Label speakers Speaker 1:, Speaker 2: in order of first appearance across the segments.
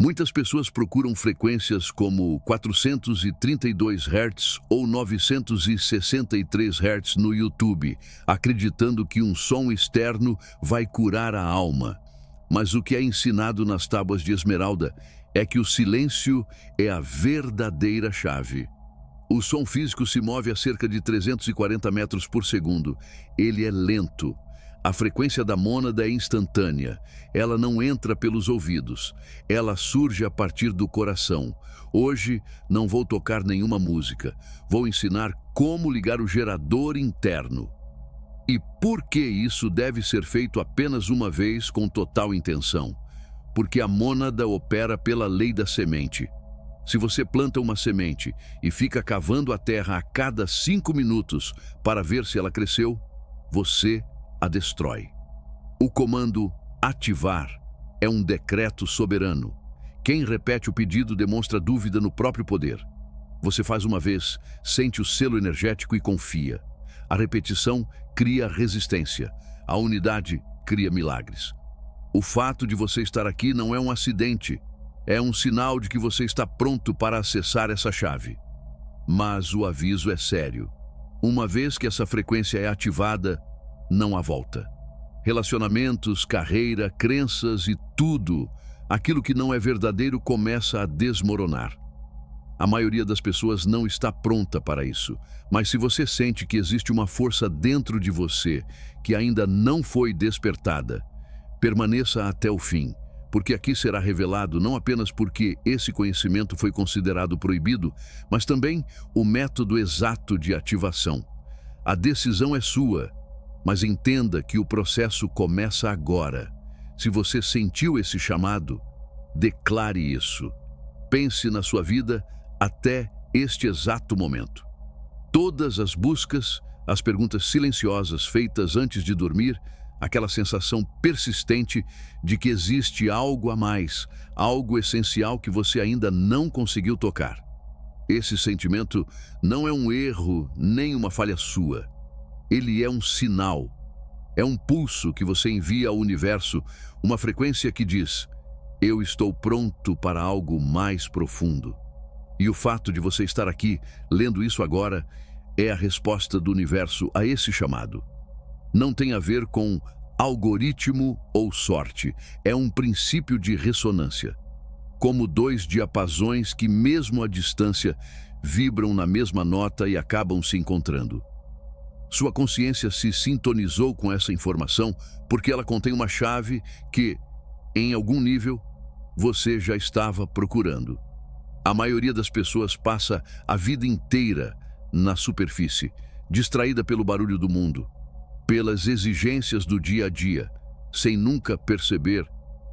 Speaker 1: Muitas pessoas procuram frequências como 432 Hz ou 963 Hz no YouTube, acreditando que um som externo vai curar a alma. Mas o que é ensinado nas Tábuas de Esmeralda é que o silêncio é a verdadeira chave. O som físico se move a cerca de 340 metros por segundo. Ele é lento. A frequência da mônada é instantânea. Ela não entra pelos ouvidos. Ela surge a partir do coração. Hoje não vou tocar nenhuma música. Vou ensinar como ligar o gerador interno. E por que isso deve ser feito apenas uma vez com total intenção? Porque a mônada opera pela lei da semente. Se você planta uma semente e fica cavando a terra a cada 5 minutos para ver se ela cresceu, você a destrói. O comando ativar é um decreto soberano. Quem repete o pedido demonstra dúvida no próprio poder. Você faz uma vez, sente o selo energético e confia. A repetição cria resistência. A unidade cria milagres. O fato de você estar aqui não é um acidente. É um sinal de que você está pronto para acessar essa chave. Mas o aviso é sério. Uma vez que essa frequência é ativada, não há volta. Relacionamentos, carreira, crenças e tudo, aquilo que não é verdadeiro começa a desmoronar. A maioria das pessoas não está pronta para isso, mas se você sente que existe uma força dentro de você que ainda não foi despertada, permaneça até o fim, porque aqui será revelado não apenas porque esse conhecimento foi considerado proibido, mas também o método exato de ativação. A decisão é sua, mas entenda que o processo começa agora. Se você sentiu esse chamado, declare isso. Pense na sua vida até este exato momento. Todas as buscas, as perguntas silenciosas feitas antes de dormir, aquela sensação persistente de que existe algo a mais, algo essencial que você ainda não conseguiu tocar. Esse sentimento não é um erro nem uma falha sua. Ele é um sinal, é um pulso que você envia ao universo, uma frequência que diz: eu estou pronto para algo mais profundo. E o fato de você estar aqui, lendo isso agora, é a resposta do universo a esse chamado. Não tem a ver com algoritmo ou sorte, é um princípio de ressonância. Como dois diapasões que, mesmo à distância, vibram na mesma nota e acabam se encontrando. Sua consciência se sintonizou com essa informação porque ela contém uma chave que, em algum nível, você já estava procurando. A maioria das pessoas passa a vida inteira na superfície, distraída pelo barulho do mundo, pelas exigências do dia a dia, sem nunca perceber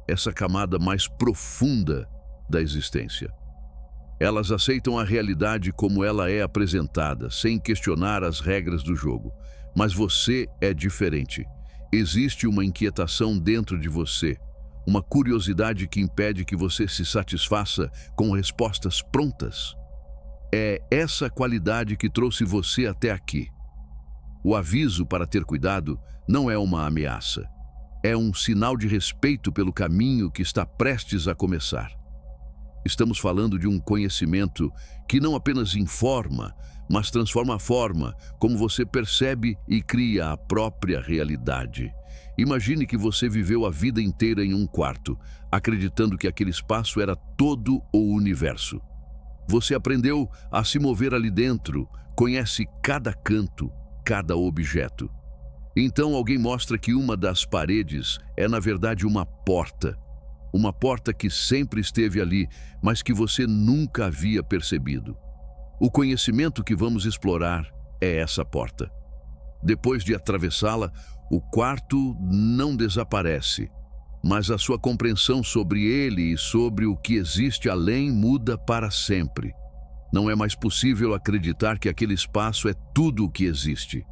Speaker 1: essa camada mais profunda da existência. Elas aceitam a realidade como ela é apresentada, sem questionar as regras do jogo. Mas você é diferente. Existe uma inquietação dentro de você, uma curiosidade que impede que você se satisfaça com respostas prontas. É essa qualidade que trouxe você até aqui. O aviso para ter cuidado não é uma ameaça. É um sinal de respeito pelo caminho que está prestes a começar. Estamos falando de um conhecimento que não apenas informa, mas transforma a forma como você percebe e cria a própria realidade. Imagine que você viveu a vida inteira em um quarto, acreditando que aquele espaço era todo o universo. Você aprendeu a se mover ali dentro, conhece cada canto, cada objeto. Então alguém mostra que uma das paredes é na verdade uma porta. Uma porta que sempre esteve ali, mas que você nunca havia percebido. O conhecimento que vamos explorar é essa porta. Depois de atravessá-la, o quarto não desaparece, mas a sua compreensão sobre ele e sobre o que existe além muda para sempre. Não é mais possível acreditar que aquele espaço é tudo o que existe.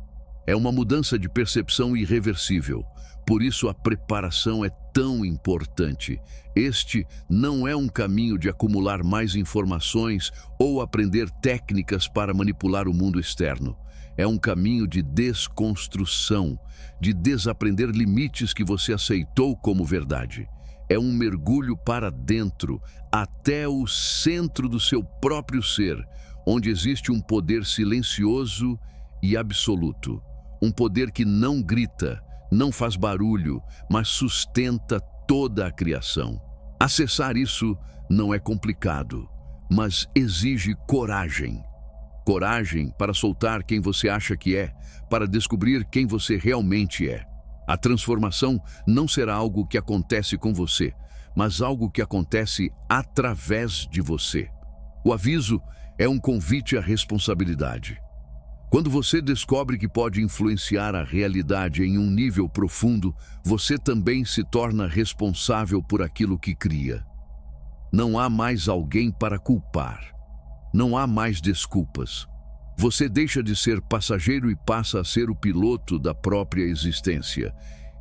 Speaker 1: É uma mudança de percepção irreversível. Por isso a preparação é tão importante. Este não é um caminho de acumular mais informações ou aprender técnicas para manipular o mundo externo. É um caminho de desconstrução, de desaprender limites que você aceitou como verdade. é um mergulho para dentro, até o centro do seu próprio ser, onde existe um poder silencioso e absoluto. Um poder que não grita, não faz barulho, mas sustenta toda a criação. Acessar isso não é complicado, mas exige coragem. Coragem para soltar quem você acha que é, para descobrir quem você realmente é. A transformação não será algo que acontece com você, mas algo que acontece através de você. O aviso é um convite à responsabilidade. Quando você descobre que pode influenciar a realidade em um nível profundo, você também se torna responsável por aquilo que cria. Não há mais alguém para culpar. Não há mais desculpas. Você deixa de ser passageiro e passa a ser o piloto da própria existência.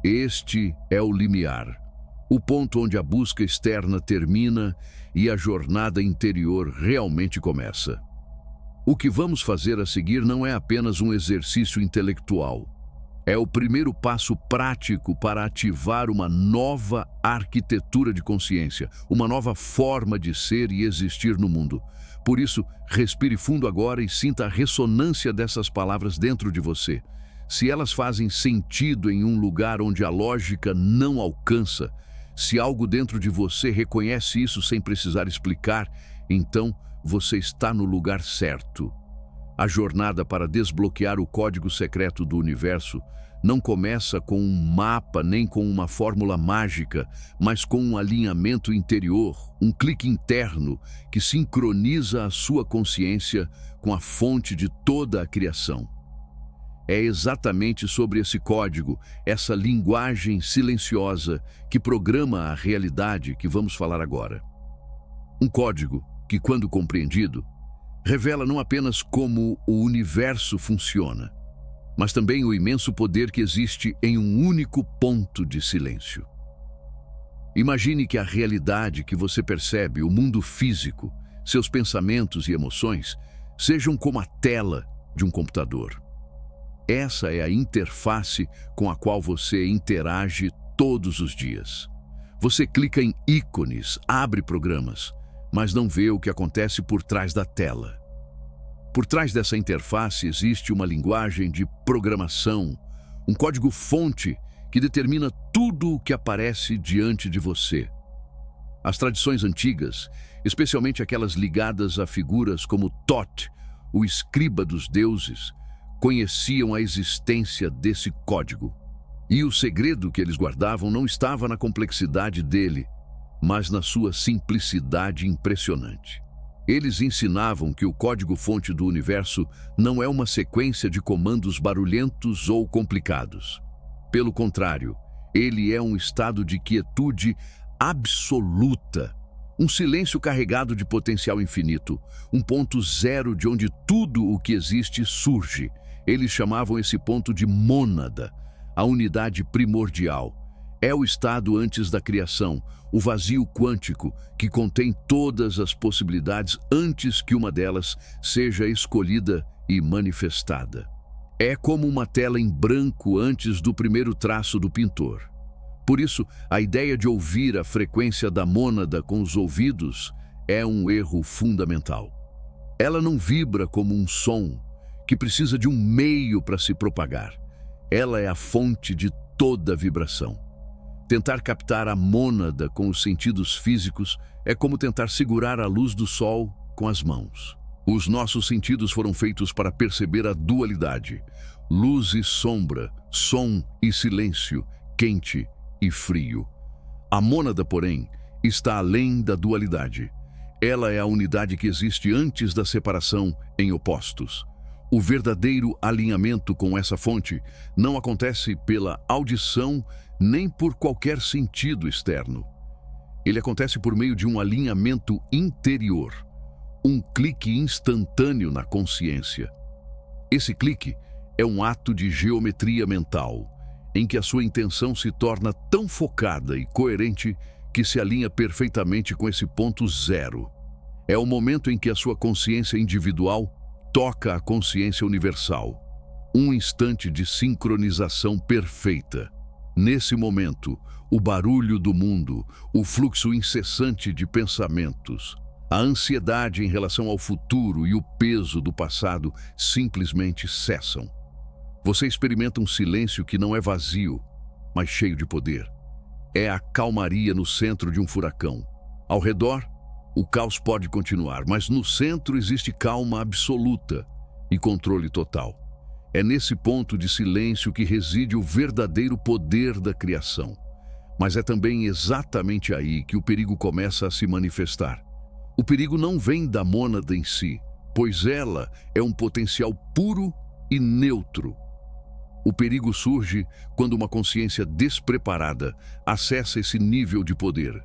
Speaker 1: Este é o limiar, o ponto onde a busca externa termina e a jornada interior realmente começa. O que vamos fazer a seguir não é apenas um exercício intelectual. É o primeiro passo prático para ativar uma nova arquitetura de consciência, uma nova forma de ser e existir no mundo. Por isso, respire fundo agora e sinta a ressonância dessas palavras dentro de você. Se elas fazem sentido em um lugar onde a lógica não alcança, se algo dentro de você reconhece isso sem precisar explicar, então você está no lugar certo. A jornada para desbloquear o código secreto do universo não começa com um mapa nem com uma fórmula mágica, mas com um alinhamento interior, um clique interno que sincroniza a sua consciência com a fonte de toda a criação. É exatamente sobre esse código, essa linguagem silenciosa que programa a realidade que vamos falar agora. Um código que, quando compreendido, revela não apenas como o universo funciona, mas também o imenso poder que existe em um único ponto de silêncio. Imagine que a realidade que você percebe, o mundo físico, seus pensamentos e emoções, sejam como a tela de um computador. Essa é a interface com a qual você interage todos os dias. Você clica em ícones, abre programas, mas não vê o que acontece por trás da tela. Por trás dessa interface existe uma linguagem de programação, um código-fonte que determina tudo o que aparece diante de você. As tradições antigas, especialmente aquelas ligadas a figuras como Thoth, o escriba dos deuses, conheciam a existência desse código. E o segredo que eles guardavam não estava na complexidade dele, mas na sua simplicidade impressionante. Eles ensinavam que o código-fonte do universo não é uma sequência de comandos barulhentos ou complicados. Pelo contrário, ele é um estado de quietude absoluta, um silêncio carregado de potencial infinito, um ponto zero de onde tudo o que existe surge. Eles chamavam esse ponto de mônada, a unidade primordial. É o estado antes da criação, o vazio quântico que contém todas as possibilidades antes que uma delas seja escolhida e manifestada. É como uma tela em branco antes do primeiro traço do pintor. Por isso, a ideia de ouvir a frequência da mônada com os ouvidos é um erro fundamental. Ela não vibra como um som que precisa de um meio para se propagar. Ela é a fonte de toda vibração. Tentar captar a mônada com os sentidos físicos é como tentar segurar a luz do sol com as mãos. Os nossos sentidos foram feitos para perceber a dualidade, luz e sombra, som e silêncio, quente e frio. A mônada, porém, está além da dualidade. Ela é a unidade que existe antes da separação em opostos. O verdadeiro alinhamento com essa fonte não acontece pela audição nem por qualquer sentido externo. Ele acontece por meio de um alinhamento interior, um clique instantâneo na consciência. Esse clique é um ato de geometria mental, em que a sua intenção se torna tão focada e coerente que se alinha perfeitamente com esse ponto zero. É o momento em que a sua consciência individual toca a consciência universal. Um instante de sincronização perfeita. Nesse momento, o barulho do mundo, o fluxo incessante de pensamentos, a ansiedade em relação ao futuro e o peso do passado simplesmente cessam. Você experimenta um silêncio que não é vazio, mas cheio de poder. É a calmaria no centro de um furacão. Ao redor, o caos pode continuar, mas no centro existe calma absoluta e controle total. É nesse ponto de silêncio que reside o verdadeiro poder da criação. Mas é também exatamente aí que o perigo começa a se manifestar. O perigo não vem da mônada em si, pois ela é um potencial puro e neutro. O perigo surge quando uma consciência despreparada acessa esse nível de poder.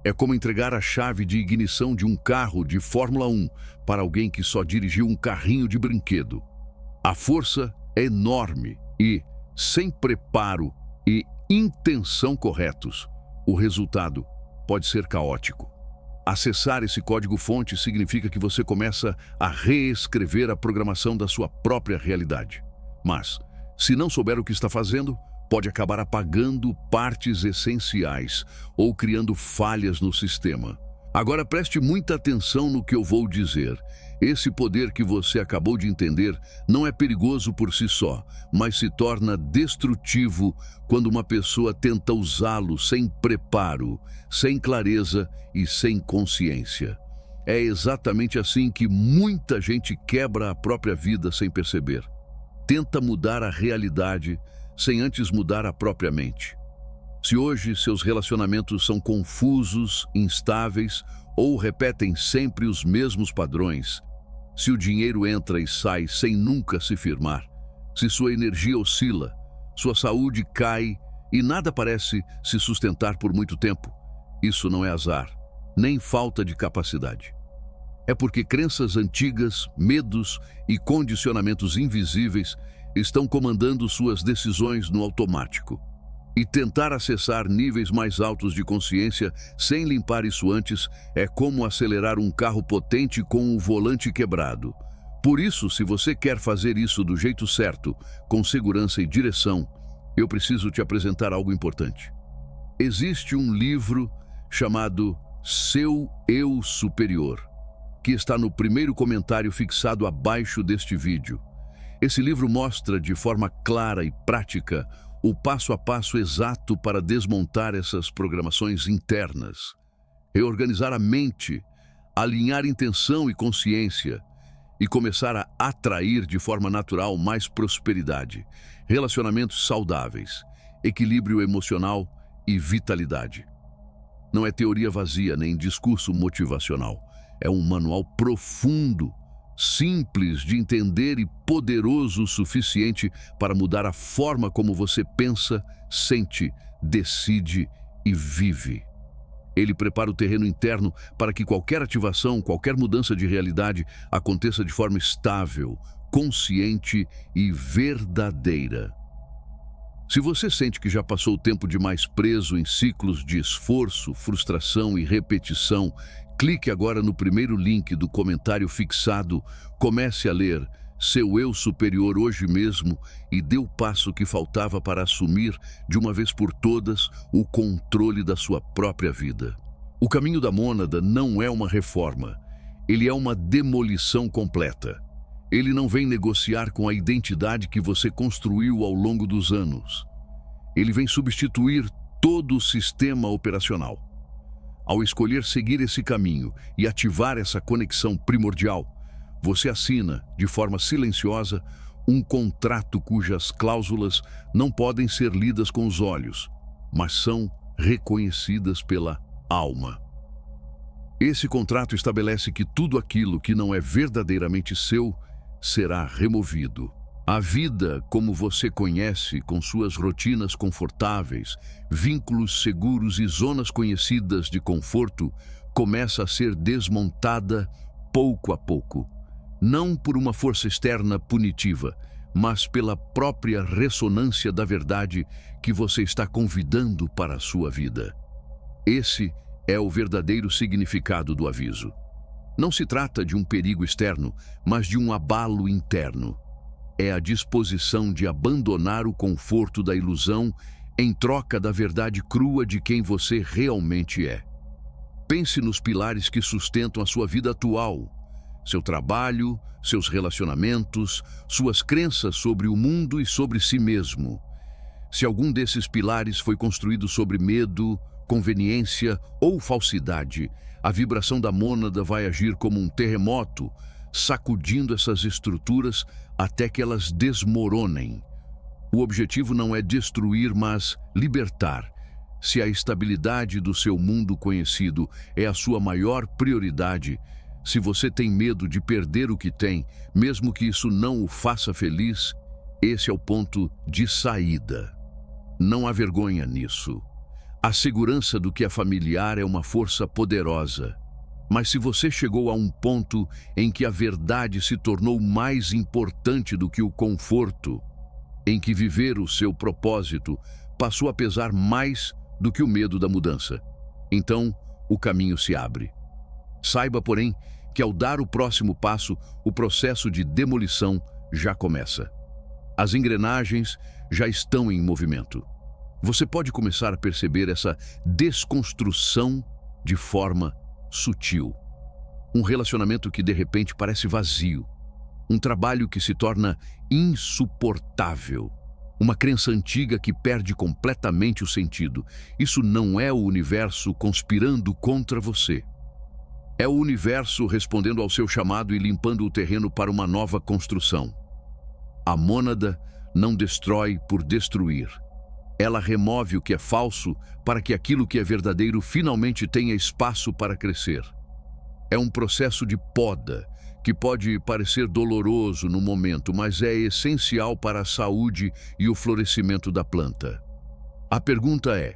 Speaker 1: É como entregar a chave de ignição de um carro de Fórmula 1 para alguém que só dirigiu um carrinho de brinquedo. A força é enorme e, sem preparo e intenção corretos, o resultado pode ser caótico. Acessar esse código-fonte significa que você começa a reescrever a programação da sua própria realidade. Mas, se não souber o que está fazendo, pode acabar apagando partes essenciais ou criando falhas no sistema. Agora preste muita atenção no que eu vou dizer. Esse poder que você acabou de entender não é perigoso por si só, mas se torna destrutivo quando uma pessoa tenta usá-lo sem preparo, sem clareza e sem consciência. É exatamente assim que muita gente quebra a própria vida sem perceber. Tenta mudar a realidade sem antes mudar a própria mente. Se hoje seus relacionamentos são confusos, instáveis ou repetem sempre os mesmos padrões, se o dinheiro entra e sai sem nunca se firmar, se sua energia oscila, sua saúde cai e nada parece se sustentar por muito tempo, isso não é azar, nem falta de capacidade. É porque crenças antigas, medos e condicionamentos invisíveis estão comandando suas decisões no automático. E tentar acessar níveis mais altos de consciência sem limpar isso antes é como acelerar um carro potente com o volante quebrado. Por isso, se você quer fazer isso do jeito certo, com segurança e direção, eu preciso te apresentar algo importante. Existe um livro chamado Seu Eu Superior, que está no primeiro comentário fixado abaixo deste vídeo. Esse livro mostra de forma clara e prática o passo a passo exato para desmontar essas programações internas, reorganizar a mente, alinhar intenção e consciência e começar a atrair de forma natural mais prosperidade, relacionamentos saudáveis, equilíbrio emocional e vitalidade. Não é teoria vazia nem discurso motivacional, é um manual profundo, simples de entender e poderoso o suficiente para mudar a forma como você pensa, sente, decide e vive. Ele prepara o terreno interno para que qualquer ativação, qualquer mudança de realidade aconteça de forma estável, consciente e verdadeira. Se você sente que já passou o tempo demais preso em ciclos de esforço, frustração e repetição, clique agora no primeiro link do comentário fixado, comece a ler Seu Eu Superior hoje mesmo e dê o passo que faltava para assumir, de uma vez por todas, o controle da sua própria vida. O caminho da mônada não é uma reforma, ele é uma demolição completa. Ele não vem negociar com a identidade que você construiu ao longo dos anos. Ele vem substituir todo o sistema operacional. Ao escolher seguir esse caminho e ativar essa conexão primordial, você assina, de forma silenciosa, um contrato cujas cláusulas não podem ser lidas com os olhos, mas são reconhecidas pela alma. Esse contrato estabelece que tudo aquilo que não é verdadeiramente seu será removido. A vida, como você conhece, com suas rotinas confortáveis, vínculos seguros e zonas conhecidas de conforto, começa a ser desmontada pouco a pouco. Não por uma força externa punitiva, mas pela própria ressonância da verdade que você está convidando para a sua vida. Esse é o verdadeiro significado do aviso. Não se trata de um perigo externo, mas de um abalo interno. É a disposição de abandonar o conforto da ilusão em troca da verdade crua de quem você realmente é. Pense nos pilares que sustentam a sua vida atual: seu trabalho, seus relacionamentos, suas crenças sobre o mundo e sobre si mesmo. Se algum desses pilares foi construído sobre medo, conveniência ou falsidade, a vibração da mônada vai agir como um terremoto, sacudindo essas estruturas até que elas desmoronem. O objetivo não é destruir, mas libertar. Se a estabilidade do seu mundo conhecido é a sua maior prioridade, se você tem medo de perder o que tem, mesmo que isso não o faça feliz, esse é o ponto de saída. Não há vergonha nisso. A segurança do que é familiar é uma força poderosa. Mas se você chegou a um ponto em que a verdade se tornou mais importante do que o conforto, em que viver o seu propósito passou a pesar mais do que o medo da mudança, então o caminho se abre. Saiba, porém, que ao dar o próximo passo, o processo de demolição já começa. As engrenagens já estão em movimento. Você pode começar a perceber essa desconstrução de forma sutil. Um relacionamento que de repente parece vazio. Um trabalho que se torna insuportável. Uma crença antiga que perde completamente o sentido. Isso não é o universo conspirando contra você. É o universo respondendo ao seu chamado e limpando o terreno para uma nova construção. A mônada não destrói por destruir. Ela remove o que é falso para que aquilo que é verdadeiro finalmente tenha espaço para crescer. É um processo de poda que pode parecer doloroso no momento, mas é essencial para a saúde e o florescimento da planta. A pergunta é: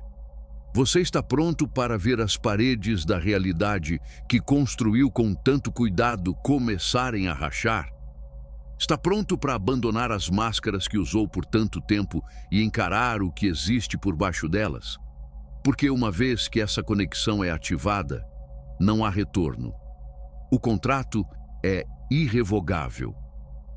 Speaker 1: você está pronto para ver as paredes da realidade que construiu com tanto cuidado começarem a rachar? Está pronto para abandonar as máscaras que usou por tanto tempo e encarar o que existe por baixo delas? Porque uma vez que essa conexão é ativada, não há retorno. O contrato é irrevogável.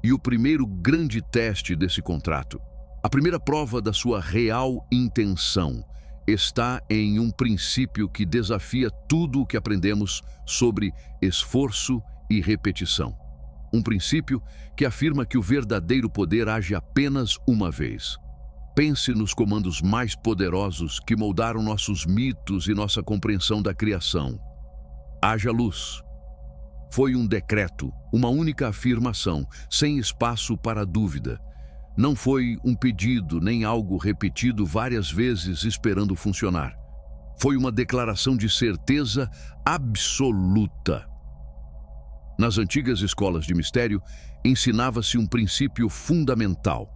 Speaker 1: E o primeiro grande teste desse contrato, a primeira prova da sua real intenção, está em um princípio que desafia tudo o que aprendemos sobre esforço e repetição. Um princípio que afirma que o verdadeiro poder age apenas uma vez. Pense nos comandos mais poderosos que moldaram nossos mitos e nossa compreensão da criação. Haja luz. Foi um decreto, uma única afirmação, sem espaço para dúvida. Não foi um pedido nem algo repetido várias vezes esperando funcionar. Foi uma declaração de certeza absoluta. Nas antigas escolas de mistério, ensinava-se um princípio fundamental.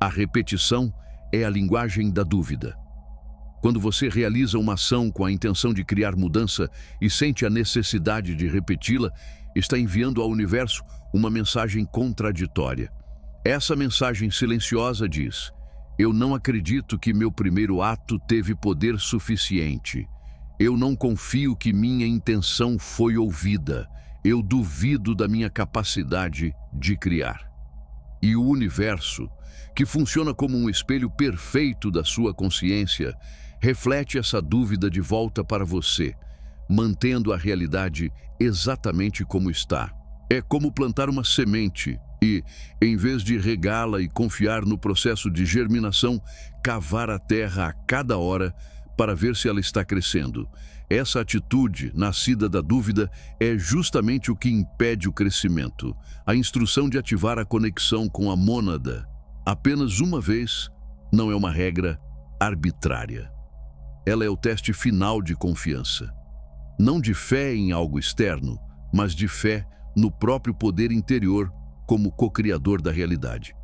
Speaker 1: A repetição é a linguagem da dúvida. Quando você realiza uma ação com a intenção de criar mudança e sente a necessidade de repeti-la, está enviando ao universo uma mensagem contraditória. Essa mensagem silenciosa diz: eu não acredito que meu primeiro ato teve poder suficiente. Eu não confio que minha intenção foi ouvida. Eu duvido da minha capacidade de criar. E o universo, que funciona como um espelho perfeito da sua consciência, reflete essa dúvida de volta para você, mantendo a realidade exatamente como está. É como plantar uma semente e, em vez de regá-la e confiar no processo de germinação, cavar a terra a cada hora para ver se ela está crescendo. Essa atitude, nascida da dúvida, é justamente o que impede o crescimento. A instrução de ativar a conexão com a mônada, apenas uma vez, não é uma regra arbitrária. Ela é o teste final de confiança. Não de fé em algo externo, mas de fé no próprio poder interior como co-criador da realidade.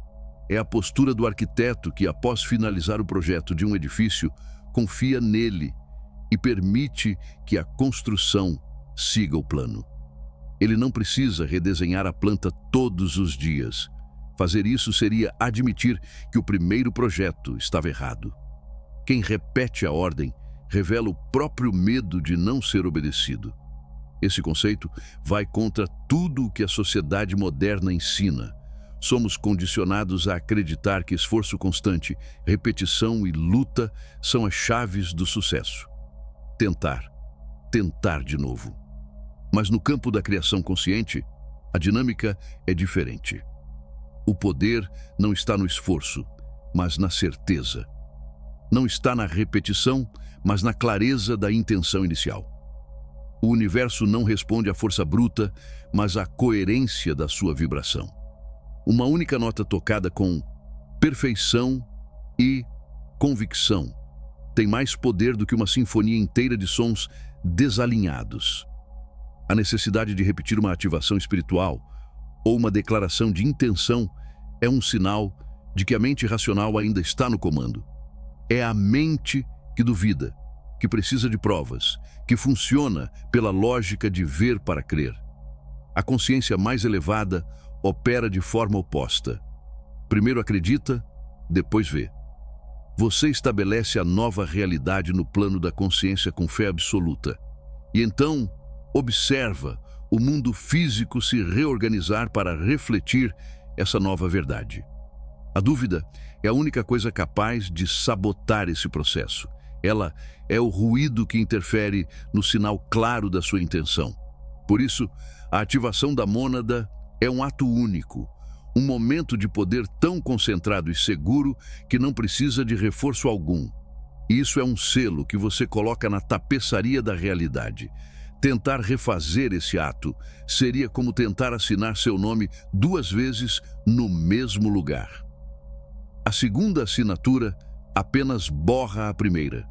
Speaker 1: É a postura do arquiteto que, após finalizar o projeto de um edifício, confia nele e permite que a construção siga o plano. Ele não precisa redesenhar a planta todos os dias. Fazer isso seria admitir que o primeiro projeto estava errado. Quem repete a ordem revela o próprio medo de não ser obedecido. Esse conceito vai contra tudo o que a sociedade moderna ensina. somos condicionados a acreditar que esforço constante, repetição e luta são as chaves do sucesso. Tentar de novo. Mas no campo da criação consciente, a dinâmica é diferente. O poder não está no esforço, mas na certeza. Não está na repetição, mas na clareza da intenção inicial. O universo não responde à força bruta, mas à coerência da sua vibração. Uma única nota tocada com perfeição e convicção tem mais poder do que uma sinfonia inteira de sons desalinhados. A necessidade de repetir uma ativação espiritual ou uma declaração de intenção é um sinal de que a mente racional ainda está no comando. É a mente que duvida, que precisa de provas, que funciona pela lógica de ver para crer. A consciência mais elevada opera de forma oposta. Primeiro acredita, depois vê. Você estabelece a nova realidade no plano da consciência com fé absoluta. E então observa o mundo físico se reorganizar para refletir essa nova verdade. A dúvida é a única coisa capaz de sabotar esse processo. Ela é o ruído que interfere no sinal claro da sua intenção. Por isso, a ativação da mônada é um ato único, um momento de poder tão concentrado e seguro que não precisa de reforço algum. Isso é um selo que você coloca na tapeçaria da realidade. Tentar refazer esse ato seria como tentar assinar seu nome 2 vezes no mesmo lugar. A segunda assinatura apenas borra a primeira.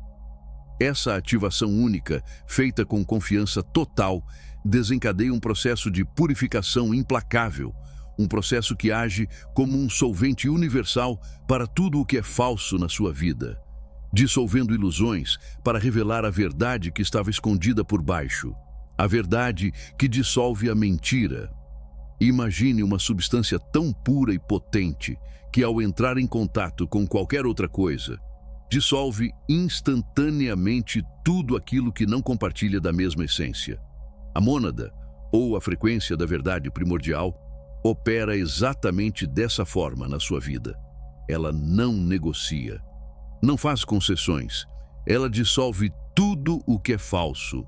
Speaker 1: Essa ativação única, feita com confiança total, desencadeia um processo de purificação implacável, um processo que age como um solvente universal para tudo o que é falso na sua vida, dissolvendo ilusões para revelar a verdade que estava escondida por baixo, a verdade que dissolve a mentira. Imagine uma substância tão pura e potente que, ao entrar em contato com qualquer outra coisa, dissolve instantaneamente tudo aquilo que não compartilha da mesma essência. A mônada, ou a frequência da verdade primordial, opera exatamente dessa forma na sua vida. Ela não negocia, não faz concessões, ela dissolve tudo o que é falso.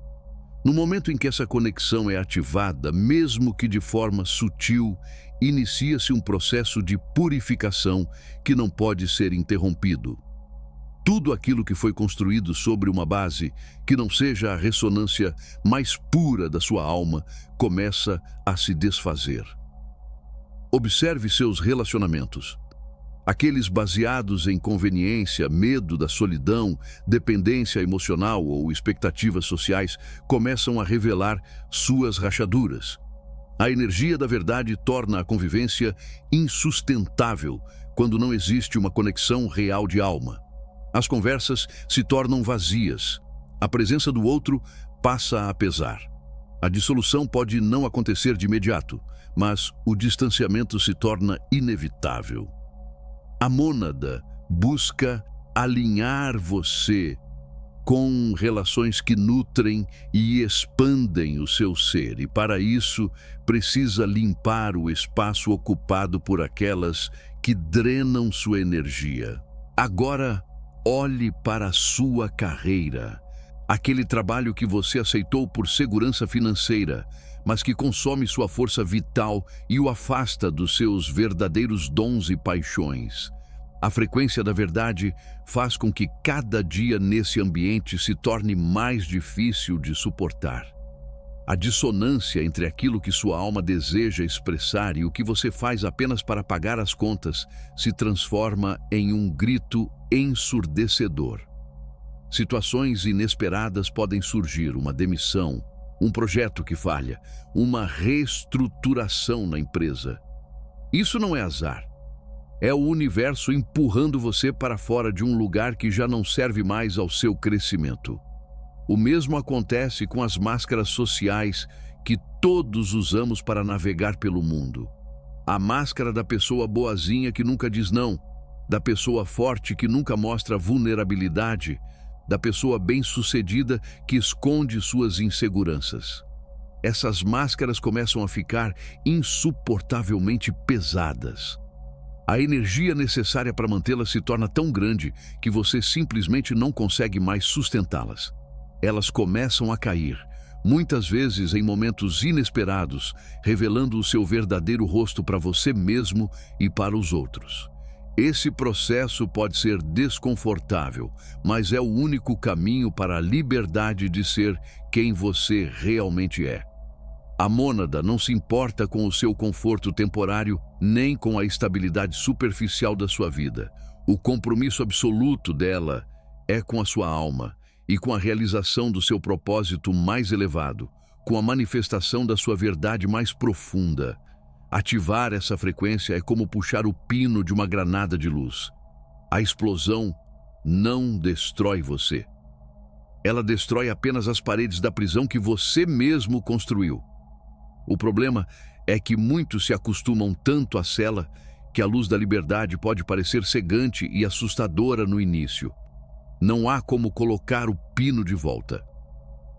Speaker 1: No momento em que essa conexão é ativada, mesmo que de forma sutil, inicia-se um processo de purificação que não pode ser interrompido. Tudo aquilo que foi construído sobre uma base que não seja a ressonância mais pura da sua alma começa a se desfazer. Observe seus relacionamentos. Aqueles baseados em conveniência, medo da solidão, dependência emocional ou expectativas sociais começam a revelar suas rachaduras. A energia da verdade torna a convivência insustentável quando não existe uma conexão real de alma. As conversas se tornam vazias. A presença do outro passa a pesar. A dissolução pode não acontecer de imediato, mas o distanciamento se torna inevitável. A mônada busca alinhar você com relações que nutrem e expandem o seu ser, e para isso precisa limpar o espaço ocupado por aquelas que drenam sua energia. Agora, olhe para a sua carreira, aquele trabalho que você aceitou por segurança financeira, mas que consome sua força vital e o afasta dos seus verdadeiros dons e paixões. A frequência da verdade faz com que cada dia nesse ambiente se torne mais difícil de suportar. A dissonância entre aquilo que sua alma deseja expressar e o que você faz apenas para pagar as contas se transforma em um grito ensurdecedor. Situações inesperadas podem surgir, uma demissão, um projeto que falha, uma reestruturação na empresa. Isso não é azar. É o universo empurrando você para fora de um lugar que já não serve mais ao seu crescimento. O mesmo acontece com as máscaras sociais que todos usamos para navegar pelo mundo. A máscara da pessoa boazinha que nunca diz não, da pessoa forte que nunca mostra vulnerabilidade, da pessoa bem-sucedida que esconde suas inseguranças. essas máscaras começam a ficar insuportavelmente pesadas. A energia necessária para mantê-las se torna tão grande que você simplesmente não consegue mais sustentá-las. Elas começam a cair, muitas vezes em momentos inesperados, revelando o seu verdadeiro rosto para você mesmo e para os outros. Esse processo pode ser desconfortável, mas é o único caminho para a liberdade de ser quem você realmente é. A mônada não se importa com o seu conforto temporário, nem com a estabilidade superficial da sua vida. O compromisso absoluto dela é com a sua alma e com a realização do seu propósito mais elevado, com a manifestação da sua verdade mais profunda. Ativar essa frequência é como puxar o pino de uma granada de luz. A explosão não destrói você. Ela destrói apenas as paredes da prisão que você mesmo construiu. O problema é que muitos se acostumam tanto à cela que a luz da liberdade pode parecer cegante e assustadora no início. Não há como colocar o pino de volta.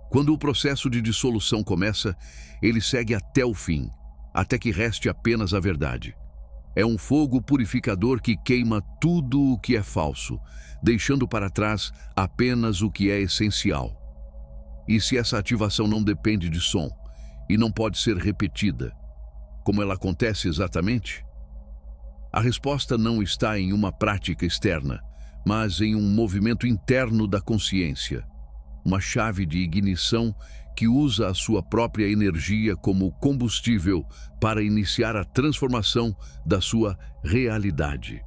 Speaker 1: Quando o processo de dissolução começa, ele segue até o fim, até que reste apenas a verdade. É um fogo purificador que queima tudo o que é falso, deixando para trás apenas o que é essencial. E se essa ativação não depende de som, e não pode ser repetida, como ela acontece exatamente? A resposta não está em uma prática externa, mas em um movimento interno da consciência, uma chave de ignição que usa a sua própria energia como combustível para iniciar a transformação da sua realidade.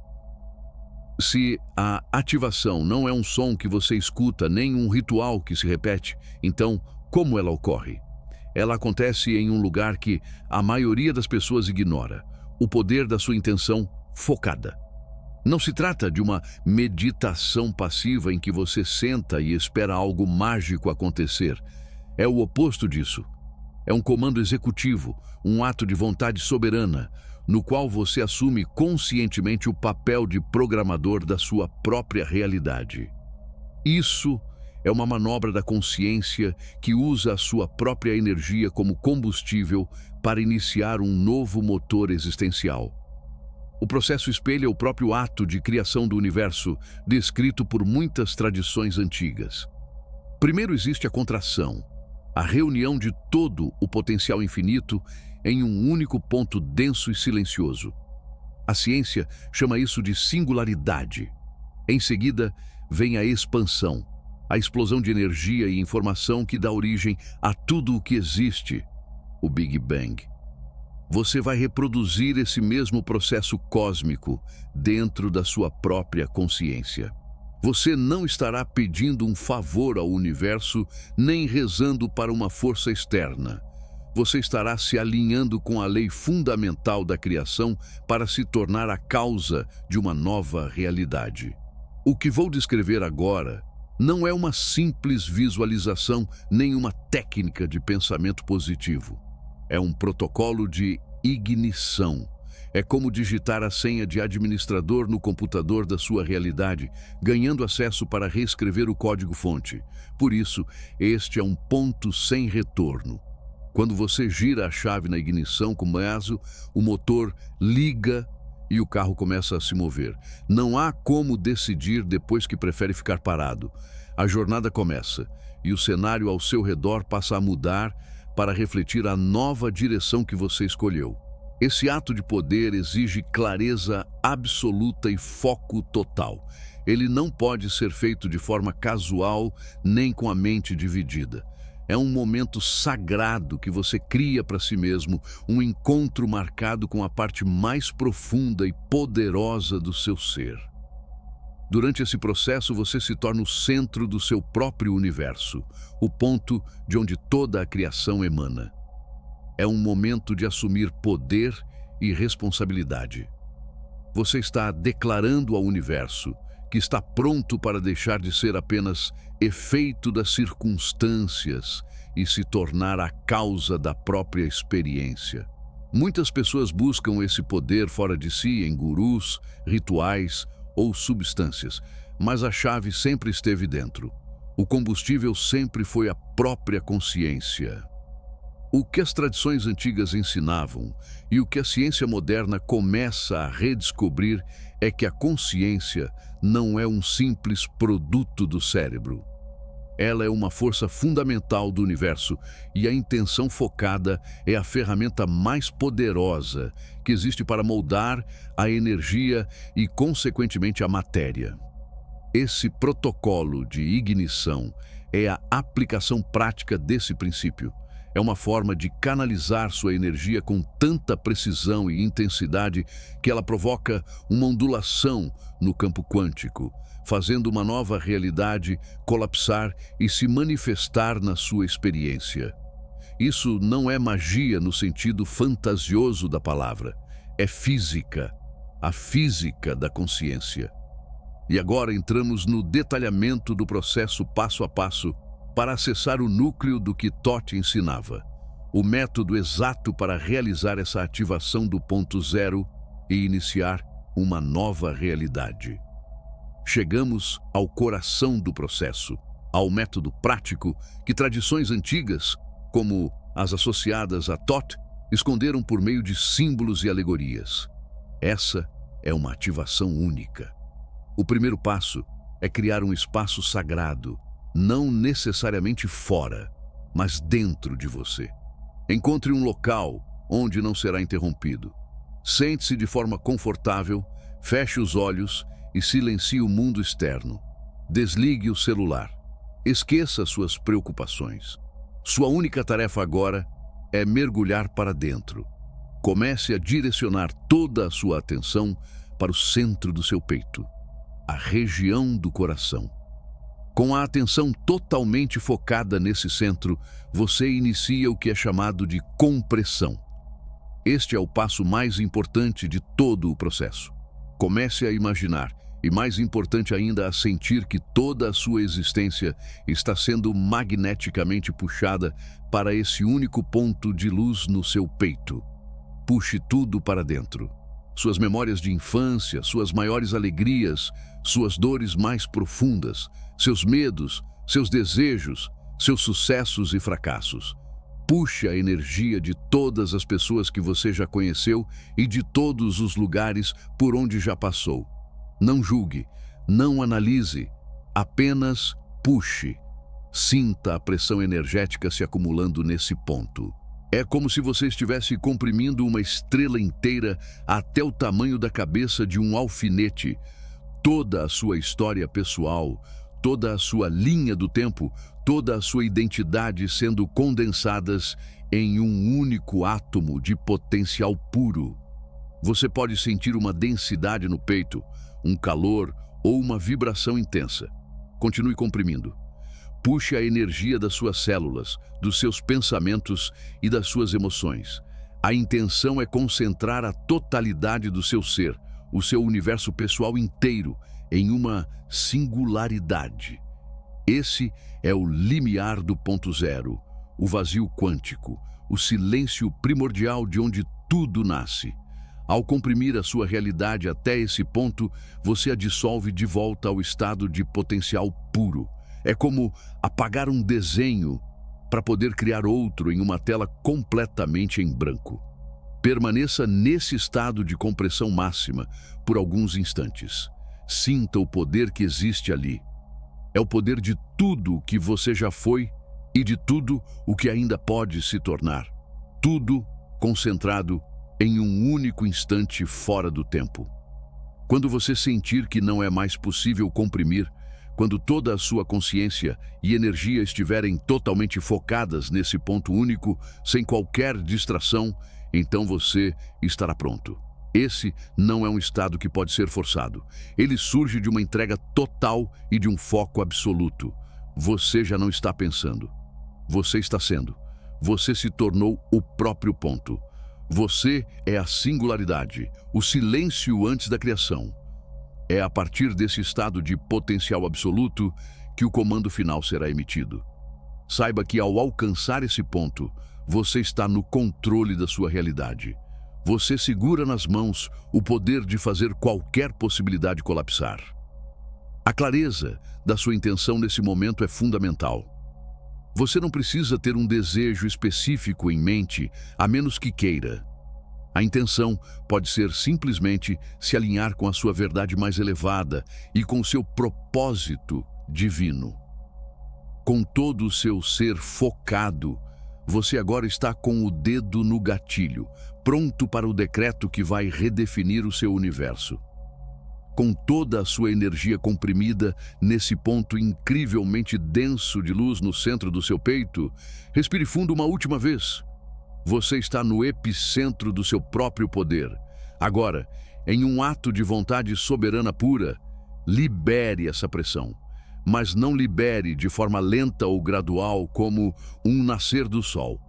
Speaker 1: Se a ativação não é um som que você escuta, nem um ritual que se repete, então como ela ocorre? Ela acontece em um lugar que a maioria das pessoas ignora: o poder da sua intenção focada. Não se trata de uma meditação passiva em que você senta e espera algo mágico acontecer. É o oposto disso. É um comando executivo, um ato de vontade soberana, no qual você assume conscientemente o papel de programador da sua própria realidade. Isso é uma manobra da consciência que usa a sua própria energia como combustível para iniciar um novo motor existencial. O processo espelha o próprio ato de criação do universo, descrito por muitas tradições antigas. Primeiro existe a contração, a reunião de todo o potencial infinito em um único ponto denso e silencioso. A ciência chama isso de singularidade. Em seguida, vem a expansão, a explosão de energia e informação que dá origem a tudo o que existe, o Big Bang. Você vai reproduzir esse mesmo processo cósmico dentro da sua própria consciência. Você não estará pedindo um favor ao universo, nem rezando para uma força externa. Você estará se alinhando com a lei fundamental da criação para se tornar a causa de uma nova realidade. O que vou descrever agora não é uma simples visualização nem uma técnica de pensamento positivo. É um protocolo de ignição. É como digitar a senha de administrador no computador da sua realidade, ganhando acesso para reescrever o código-fonte. Por isso, este é um ponto sem retorno. Quando você gira a chave na ignição com o motor liga e o carro começa a se mover. Não há como decidir depois que prefere ficar parado. A jornada começa e o cenário ao seu redor passa a mudar para refletir a nova direção que você escolheu. Esse ato de poder exige clareza absoluta e foco total. Ele não pode ser feito de forma casual nem com a mente dividida. É um momento sagrado que você cria para si mesmo, um encontro marcado com a parte mais profunda e poderosa do seu ser. Durante esse processo, você se torna o centro do seu próprio universo, o ponto de onde toda a criação emana. É um momento de assumir poder e responsabilidade. Você está declarando ao universo que está pronto para deixar de ser apenas efeito das circunstâncias e se tornar a causa da própria experiência. Muitas pessoas buscam esse poder fora de si em gurus, rituais ou substâncias, mas a chave sempre esteve dentro. O combustível sempre foi a própria consciência. O que as tradições antigas ensinavam e o que a ciência moderna começa a redescobrir é que a consciência não é um simples produto do cérebro. Ela é uma força fundamental do universo e a intenção focada é a ferramenta mais poderosa que existe para moldar a energia e, consequentemente, a matéria. Esse protocolo de ignição é a aplicação prática desse princípio. É uma forma de canalizar sua energia com tanta precisão e intensidade que ela provoca uma ondulação no campo quântico, fazendo uma nova realidade colapsar e se manifestar na sua experiência. Isso não é magia no sentido fantasioso da palavra, é física, a física da consciência. E agora entramos no detalhamento do processo passo a passo para acessar o núcleo do que Thoth ensinava, o método exato para realizar essa ativação do ponto zero e iniciar uma nova realidade. Chegamos ao coração do processo, ao método prático que tradições antigas, como as associadas a Thoth, esconderam por meio de símbolos e alegorias. Essa é uma ativação única. O primeiro passo é criar um espaço sagrado, não necessariamente fora, mas dentro de você. Encontre um local onde não será interrompido. Sente-se de forma confortável, feche os olhos e silencie o mundo externo. Desligue o celular. Esqueça suas preocupações. Sua única tarefa agora é mergulhar para dentro. Comece a direcionar toda a sua atenção para o centro do seu peito, a região do coração. Com a atenção totalmente focada nesse centro, você inicia o que é chamado de compressão. Este é o passo mais importante de todo o processo. Comece a imaginar, e mais importante ainda, a sentir que toda a sua existência está sendo magneticamente puxada para esse único ponto de luz no seu peito. Puxe tudo para dentro. Suas memórias de infância, suas maiores alegrias, suas dores mais profundas, seus medos, seus desejos, seus sucessos e fracassos. Puxe a energia de todas as pessoas que você já conheceu e de todos os lugares por onde já passou. Não julgue, não analise, apenas puxe. Sinta a pressão energética se acumulando nesse ponto. É como se você estivesse comprimindo uma estrela inteira até o tamanho da cabeça de um alfinete. Toda a sua história pessoal, toda a sua linha do tempo, toda a sua identidade sendo condensadas em um único átomo de potencial puro. Você pode sentir uma densidade no peito, um calor ou uma vibração intensa. Continue comprimindo. Puxe a energia das suas células, dos seus pensamentos e das suas emoções. A intenção é concentrar a totalidade do seu ser, o seu universo pessoal inteiro, em uma singularidade. Esse é o limiar do ponto zero, o vazio quântico, o silêncio primordial de onde tudo nasce. Ao comprimir a sua realidade até esse ponto, você a dissolve de volta ao estado de potencial puro. É como apagar um desenho para poder criar outro em uma tela completamente em branco. Permaneça nesse estado de compressão máxima por alguns instantes. Sinta o poder que existe ali. É o poder de tudo o que você já foi e de tudo o que ainda pode se tornar. Tudo concentrado em um único instante fora do tempo. Quando você sentir que não é mais possível comprimir, quando toda a sua consciência e energia estiverem totalmente focadas nesse ponto único, sem qualquer distração, então você estará pronto. Esse não é um estado que pode ser forçado. Ele surge de uma entrega total e de um foco absoluto. Você já não está pensando. Você está sendo. Você se tornou o próprio ponto. Você é a singularidade, o silêncio antes da criação. É a partir desse estado de potencial absoluto que o comando final será emitido. Saiba que ao alcançar esse ponto, você está no controle da sua realidade. Você segura nas mãos o poder de fazer qualquer possibilidade colapsar. A clareza da sua intenção nesse momento é fundamental. Você não precisa ter um desejo específico em mente, a menos que queira. A intenção pode ser simplesmente se alinhar com a sua verdade mais elevada e com o seu propósito divino. Com todo o seu ser focado, você agora está com o dedo no gatilho, pronto para o decreto que vai redefinir o seu universo. Com toda a sua energia comprimida nesse ponto incrivelmente denso de luz no centro do seu peito, respire fundo uma última vez. Você está no epicentro do seu próprio poder. Agora, em um ato de vontade soberana pura, libere essa pressão. Mas não libere de forma lenta ou gradual como um nascer do sol.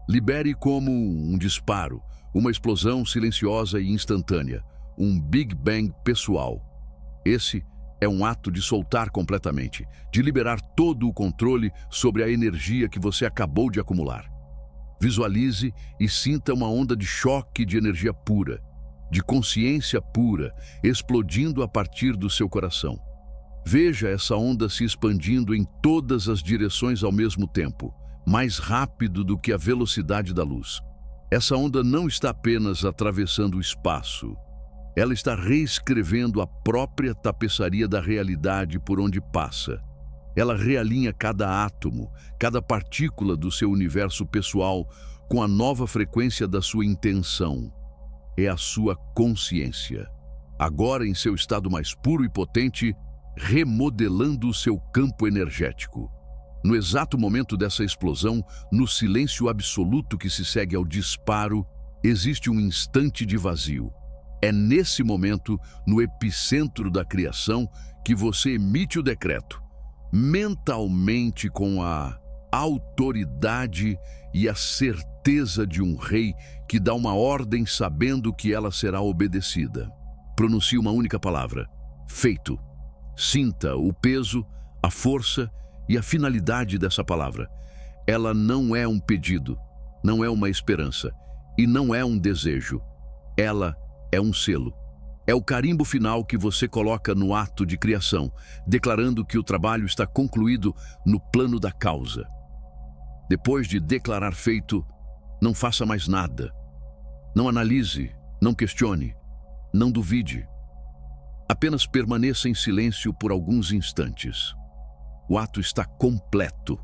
Speaker 1: Libere como um disparo, uma explosão silenciosa e instantânea, um Big Bang pessoal. Esse é um ato de soltar completamente, de liberar todo o controle sobre a energia que você acabou de acumular. Visualize e sinta uma onda de choque de energia pura, de consciência pura, explodindo a partir do seu coração. Veja essa onda se expandindo em todas as direções ao mesmo tempo, mais rápido do que a velocidade da luz. Essa onda não está apenas atravessando o espaço. Ela está reescrevendo a própria tapeçaria da realidade por onde passa. Ela realinha cada átomo, cada partícula do seu universo pessoal com a nova frequência da sua intenção. É a sua consciência, agora em seu estado mais puro e potente, remodelando o seu campo energético. No exato momento dessa explosão, no silêncio absoluto que se segue ao disparo, existe um instante de vazio. É nesse momento, no epicentro da criação, que você emite o decreto, mentalmente com a autoridade e a certeza de um rei que dá uma ordem sabendo que ela será obedecida. Pronuncie uma única palavra: feito. Sinta o peso, a força e a finalidade dessa palavra. Ela não é um pedido, não é uma esperança e não é um desejo. Ela é um selo. É o carimbo final que você coloca no ato de criação, declarando que o trabalho está concluído no plano da causa. Depois de declarar feito, não faça mais nada. Não analise, não questione, não duvide. Apenas permaneça em silêncio por alguns instantes. O ato está completo.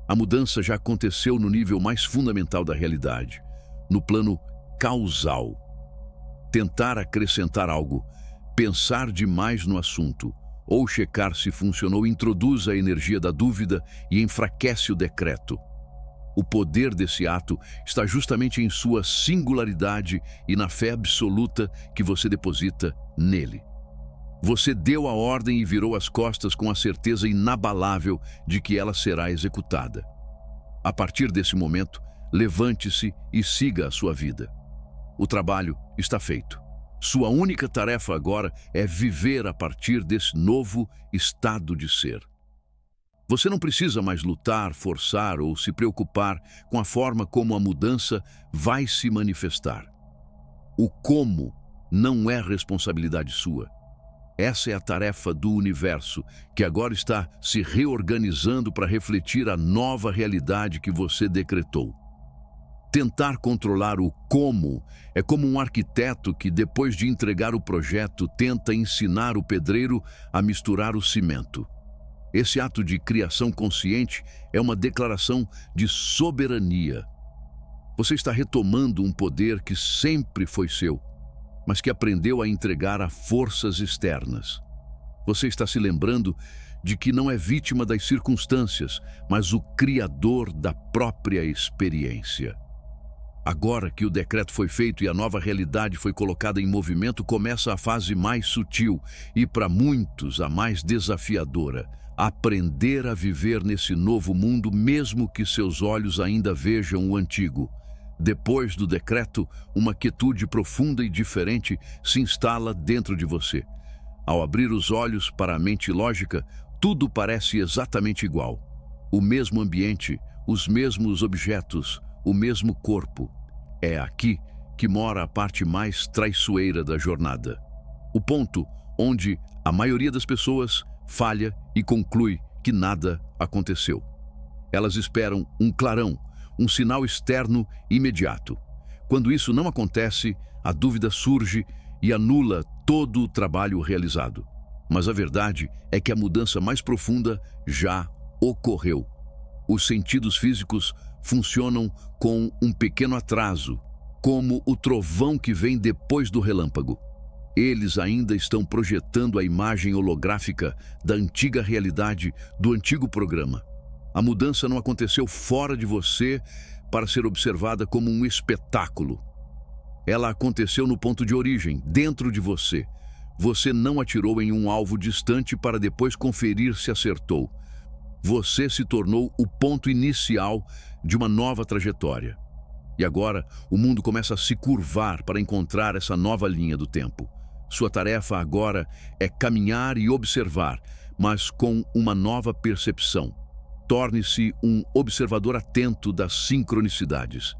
Speaker 1: A mudança já aconteceu no nível mais fundamental da realidade, no plano causal. Tentar acrescentar algo, pensar demais no assunto ou checar se funcionou introduz a energia da dúvida e enfraquece o decreto. O poder desse ato está justamente em sua singularidade e na fé absoluta que você deposita nele. Você deu a ordem e virou as costas com a certeza inabalável de que ela será executada. A partir desse momento, levante-se e siga a sua vida. O trabalho está feito. Sua única tarefa agora é viver a partir desse novo estado de ser. Você não precisa mais lutar, forçar ou se preocupar com a forma como a mudança vai se manifestar. O como não é responsabilidade sua. Essa é a tarefa do universo, que agora está se reorganizando para refletir a nova realidade que você decretou. Tentar controlar o como é como um arquiteto que, depois de entregar o projeto, tenta ensinar o pedreiro a misturar o cimento. Esse ato de criação consciente é uma declaração de soberania. Você está retomando um poder que sempre foi seu, mas que aprendeu a entregar a forças externas. Você está se lembrando de que não é vítima das circunstâncias, mas o criador da própria experiência. Agora que o decreto foi feito e a nova realidade foi colocada em movimento, começa a fase mais sutil e, para muitos, a mais desafiadora. Aprender a viver nesse novo mundo, mesmo que seus olhos ainda vejam o antigo. Depois do decreto, uma quietude profunda e diferente se instala dentro de você. Ao abrir os olhos para a mente lógica, tudo parece exatamente igual. O mesmo ambiente, os mesmos objetos, o mesmo corpo. É aqui que mora a parte mais traiçoeira da jornada. O ponto onde a maioria das pessoas falha e conclui que nada aconteceu. Elas esperam um clarão, um sinal externo imediato. Quando isso não acontece, a dúvida surge e anula todo o trabalho realizado. Mas a verdade é que a mudança mais profunda já ocorreu. Os sentidos físicos funcionam com um pequeno atraso, como o trovão que vem depois do relâmpago. Eles ainda estão projetando a imagem holográfica da antiga realidade, do antigo programa. A mudança não aconteceu fora de você para ser observada como um espetáculo. Ela aconteceu no ponto de origem, dentro de você. Você não atirou em um alvo distante para depois conferir se acertou. Você se tornou o ponto inicial de uma nova trajetória. E agora, o mundo começa a se curvar para encontrar essa nova linha do tempo. Sua tarefa agora é caminhar e observar, mas com uma nova percepção. Torne-se um observador atento das sincronicidades.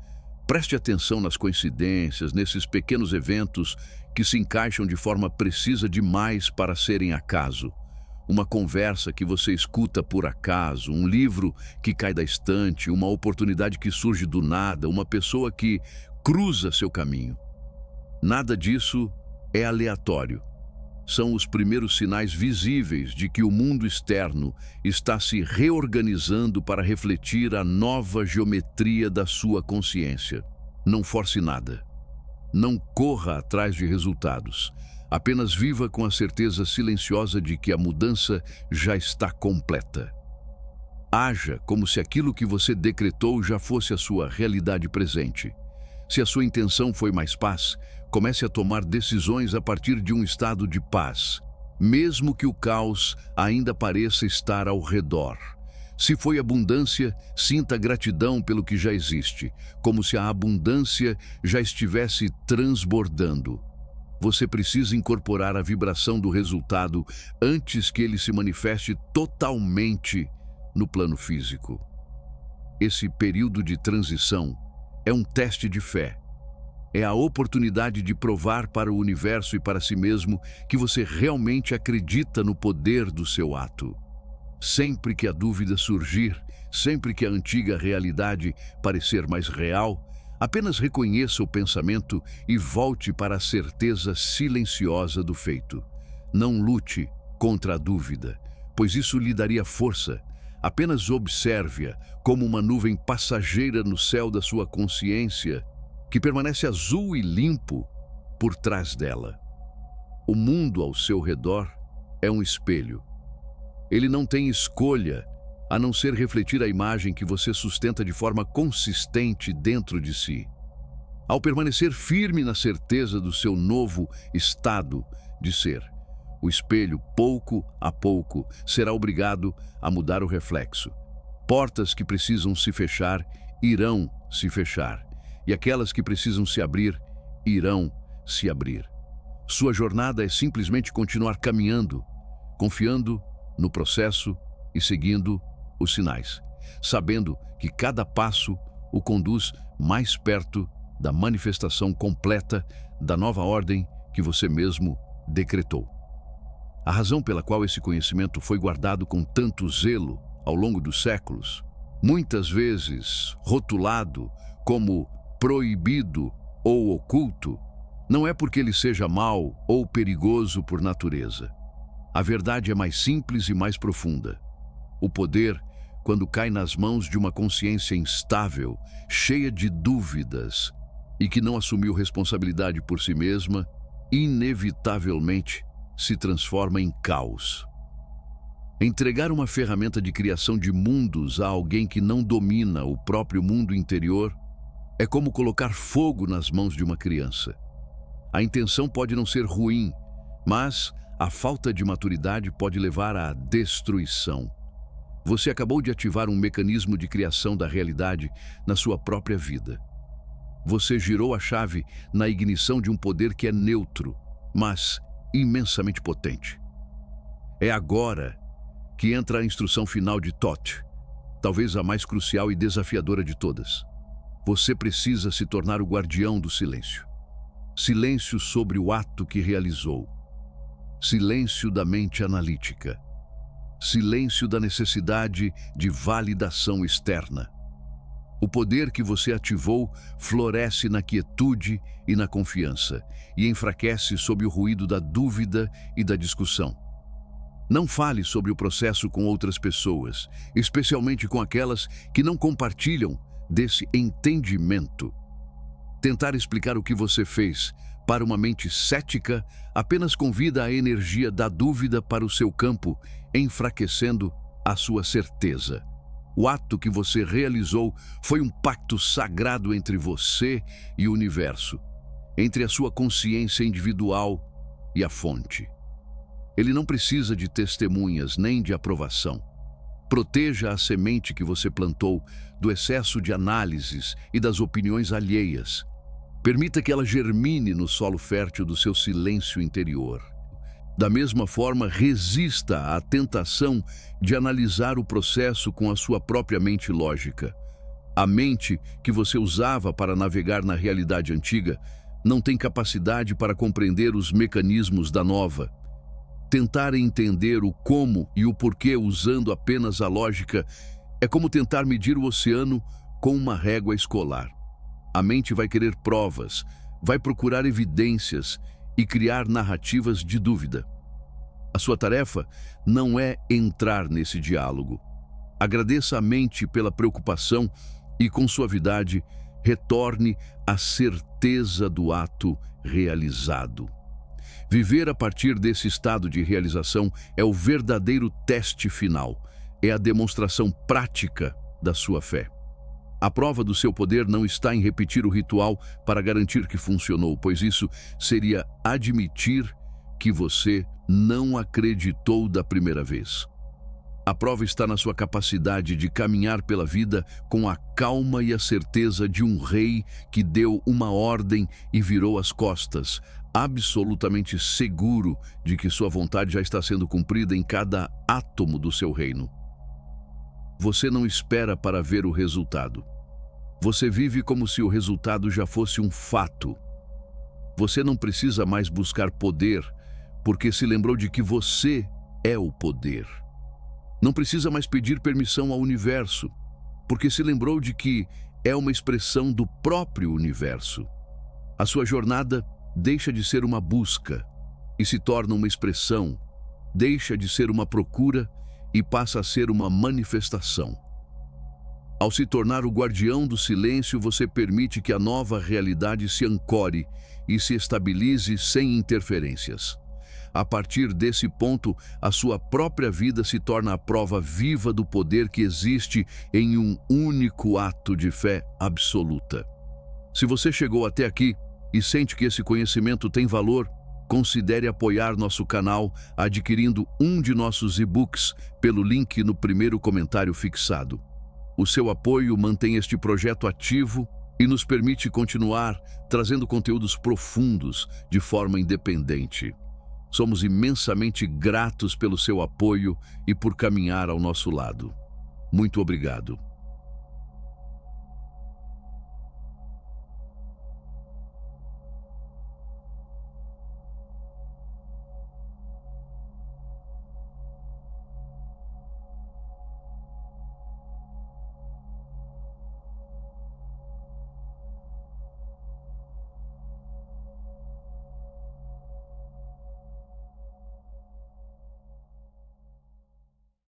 Speaker 1: Preste atenção nas coincidências, nesses pequenos eventos que se encaixam de forma precisa demais para serem acaso. Uma conversa que você escuta por acaso, um livro que cai da estante, uma oportunidade que surge do nada, uma pessoa que cruza seu caminho. Nada disso é aleatório. São os primeiros sinais visíveis de que o mundo externo está se reorganizando para refletir a nova geometria da sua consciência. Não force nada. Não corra atrás de resultados. Apenas viva com a certeza silenciosa de que a mudança já está completa. Haja como se aquilo que você decretou já fosse a sua realidade presente. Se a sua intenção foi mais paz, comece a tomar decisões a partir de um estado de paz, mesmo que o caos ainda pareça estar ao redor. Se foi abundância, sinta gratidão pelo que já existe, como se a abundância já estivesse transbordando. Você precisa incorporar a vibração do resultado antes que ele se manifeste totalmente no plano físico. Esse período de transição é um teste de fé. É a oportunidade de provar para o universo e para si mesmo que você realmente acredita no poder do seu ato. Sempre que a dúvida surgir, sempre que a antiga realidade parecer mais real, apenas reconheça o pensamento e volte para a certeza silenciosa do feito. Não lute contra a dúvida, pois isso lhe daria força. Apenas observe-a como uma nuvem passageira no céu da sua consciência, que permanece azul e limpo por trás dela. O mundo ao seu redor é um espelho. Ele não tem escolha a não ser refletir a imagem que você sustenta de forma consistente dentro de si. Ao permanecer firme na certeza do seu novo estado de ser, o espelho, pouco a pouco, será obrigado a mudar o reflexo. Portas que precisam se fechar, irão se fechar. E aquelas que precisam se abrir, irão se abrir. Sua jornada é simplesmente continuar caminhando, confiando no processo e seguindo os sinais, sabendo que cada passo o conduz mais perto da manifestação completa da nova ordem que você mesmo decretou. A razão pela qual esse conhecimento foi guardado com tanto zelo ao longo dos séculos, muitas vezes rotulado como proibido ou oculto, não é porque ele seja mau ou perigoso por natureza. A verdade é mais simples e mais profunda. O poder, quando cai nas mãos de uma consciência instável, cheia de dúvidas e que não assumiu responsabilidade por si mesma, inevitavelmente se transforma em caos. Entregar uma ferramenta de criação de mundos a alguém que não domina o próprio mundo interior é como colocar fogo nas mãos de uma criança. A intenção pode não ser ruim, mas a falta de maturidade pode levar à destruição. Você acabou de ativar um mecanismo de criação da realidade na sua própria vida. Você girou a chave na ignição de um poder que é neutro, mas imensamente potente. É agora que entra a instrução final de Thoth, talvez a mais crucial e desafiadora de todas. Você precisa se tornar o guardião do silêncio. Silêncio sobre o ato que realizou. Silêncio da mente analítica. silêncio da necessidade de validação externa. O poder que você ativou floresce na quietude e na confiança, e enfraquece sob o ruído da dúvida e da discussão. Não fale sobre o processo com outras pessoas, especialmente com aquelas que não compartilham desse entendimento. Tentar explicar o que você fez para uma mente cética apenas convida a energia da dúvida para o seu campo, enfraquecendo a sua certeza. O ato que você realizou foi um pacto sagrado entre você e o universo, entre a sua consciência individual e a fonte. Ele não precisa de testemunhas nem de aprovação. Proteja a semente que você plantou do excesso de análises e das opiniões alheias. Permita que ela germine no solo fértil do seu silêncio interior. Da mesma forma, resista à tentação de analisar o processo com a sua própria mente lógica. A mente que você usava para navegar na realidade antiga não tem capacidade para compreender os mecanismos da nova. Tentar entender o como e o porquê usando apenas a lógica é como tentar medir o oceano com uma régua escolar. A mente vai querer provas, vai procurar evidências e criar narrativas de dúvida. A sua tarefa não é entrar nesse diálogo. Agradeça a mente pela preocupação e, com suavidade, retorne à certeza do ato realizado. Viver a partir desse estado de realização é o verdadeiro teste final, é a demonstração prática da sua fé. A prova do seu poder não está em repetir o ritual para garantir que funcionou, pois isso seria admitir que você não acreditou da primeira vez. A prova está na sua capacidade de caminhar pela vida com a calma e a certeza de um rei que deu uma ordem e virou as costas, absolutamente seguro de que sua vontade já está sendo cumprida em cada átomo do seu reino. Você não espera para ver o resultado. Você vive como se o resultado já fosse um fato. Você não precisa mais buscar poder, porque se lembrou de que você é o poder. Não precisa mais pedir permissão ao universo, porque se lembrou de que é uma expressão do próprio universo. A sua jornada deixa de ser uma busca e se torna uma expressão, deixa de ser uma procura e passa a ser uma manifestação. Ao se tornar o guardião do silêncio, você permite que a nova realidade se ancore e se estabilize sem interferências. A partir desse ponto, a sua própria vida se torna a prova viva do poder que existe em um único ato de fé absoluta. Se você chegou até aqui e sente que esse conhecimento tem valor, considere apoiar nosso canal adquirindo um de nossos e-books pelo link no primeiro comentário fixado. O seu apoio mantém este projeto ativo e nos permite continuar trazendo conteúdos profundos de forma independente. Somos imensamente gratos pelo seu apoio e por caminhar ao nosso lado. Muito obrigado.